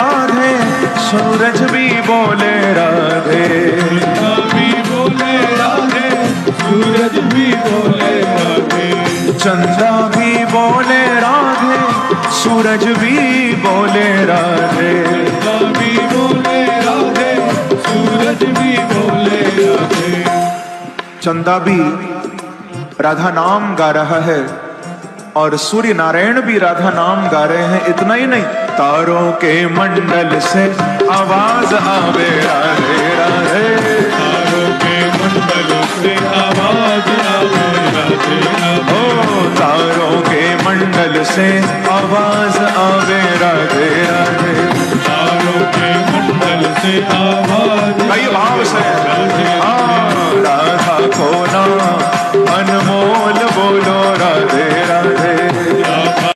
राधे सूरज भी बोले राधे, भी बोले राधे, सूरज भी बोले राधे, चंदा भी बोले राधे, सूरज भी बोले राधे, भी बोले राधे, सूरज भी बोले राधे। चंदा भी राधा नाम गा रहा है और सूर्य नारायण भी राधा नाम गा रहे हैं। इतना ही नहीं, तारों के मंडल से आवाज आवे राधे राधे, तारों के मंडल से आवाज आवे राधे राधे, ओ तारों के मंडल से आवाज आवे राधे राधे, तारों के मंडल से आवाज कई भाव से राधा को ना अनमोल बोलो राधे राधे,